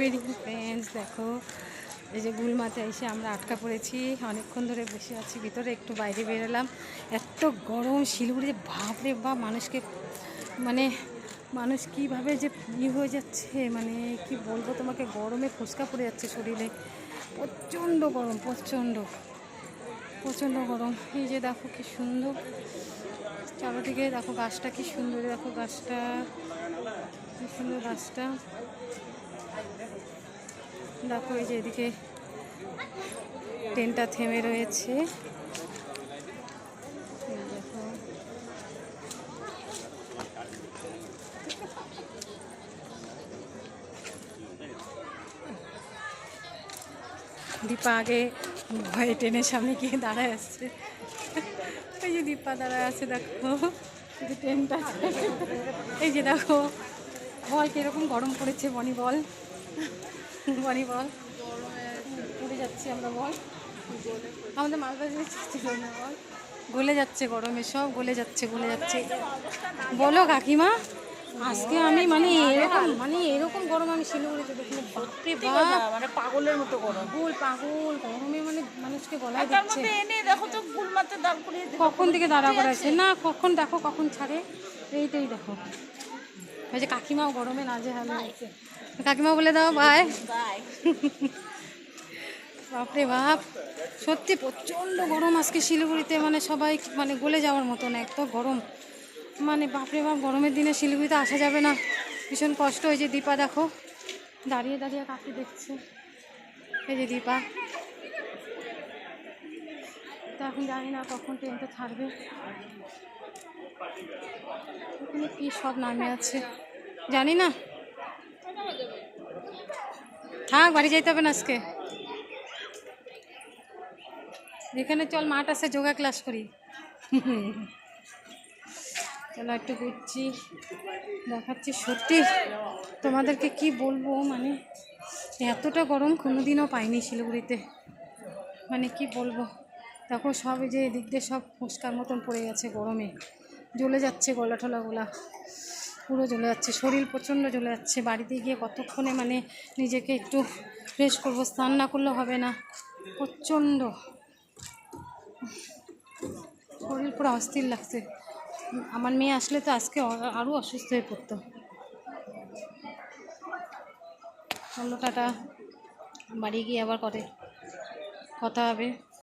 Morning friends, দেখো এই যে গুলমাতে এসে আমরা আটকা পড়েছি, অনেকক্ষণ ধরে বসে আছি ভিতরে, একটু বাইরে বেরোলাম। এত গরম শিলিগুড়িতে, বাপরে বাপ, মানুষ কীভাবে যে হয়ে যাচ্ছে, মানে কি বলবো তোমাকে, গরমে ফুসকা পড়ে যাচ্ছে শরীরে। প্রচণ্ড গরম, প্রচণ্ড গরম। এই যে দেখো কি সুন্দর চারোদিকে, দেখো গাছটা কি সুন্দর, দেখো গাছটা কি সুন্দর, গাছটা দেখো। এই যে এদিকে ট্রেনটা থেমে রয়েছে, দেখো। দীপা আগে ভয়ে ট্রেনের সামনে গিয়ে দাঁড়ায় আসছে। এই যে দীপা দাঁড়ায় আছে, দেখো ট্রেনটা। এই যে দেখো, বল কিরকম গরম পড়েছে, বনি বল, পড়ে যাচ্ছি আমরা, বল। আমাদের মালবাজারে ছিল না, বল। গলে যাচ্ছে গরমে, সব গলে যাচ্ছে। বলো কাকিমা, আজকে আমি এরকম গরম আমি শিলিগুড়িতে দেখিনি, বাপরে বাপ, মানে পাগলের মতো গরম। পাগল গরমে, মানে মানুষকে গলায় দিচ্ছে। দেখো তো গুলমাতে দাঁড় করিয়ে কখন থেকে দাঁড়া করাচ্ছে না, কখন দেখো কখন ছাড়ে, এইটাই দেখো। ওই যে কাকিমাও গরমে নাজেহাল হয়েছে, কাকিমা বলে দাও বাই। বাপরে বাপ, সত্যি প্রচণ্ড গরম আজকে শিলিগুড়িতে, মানে সবাই মানে গলে যাওয়ার মতন এত গরম, মানে বাপরে বাপ। গরমের দিনে শিলিগুড়িতে আসা যাবে না, ভীষণ কষ্ট। এই যে দীপা দেখো দাঁড়িয়ে দাঁড়িয়ে কাকে দেখছে, এই যে দীপা। তো এখন জানি না কখন ট্রেনটা ছাড়বে, এখানে কী সব নামে আছে জানি না। থাক, বাড়ি যাইতে হবে না আজকে, এখানে চল মাঠ আছে, যোগা ক্লাস করি। চলো একটু ঘুরছি, দেখাচ্ছি। সত্যি তোমাদেরকে কি বলবো, মানে এতটা গরম কোনোদিনও পাইনি শিলিগুড়িতে, মানে কি বলবো। দেখো সব এই যে এদিক দিয়ে সব ফুসকার মতন পড়ে গেছে, গরমে জ্বলে যাচ্ছে, গলা টলাগুলা পুরো জ্বলে যাচ্ছে, শরীর প্রচণ্ড জ্বলে যাচ্ছে। বাড়িতে গিয়ে কতক্ষণে মানে নিজেকে একটু ফ্রেশ করবো, স্নান না করলে হবে না, প্রচণ্ড শরীর পুরো অস্থির লাগছে। আমার মেয়ে আসলে তো আজকে আরও অসুস্থ হয়ে পড়তো। চলো টাটা, বাড়ি গিয়ে আবার কথা হবে।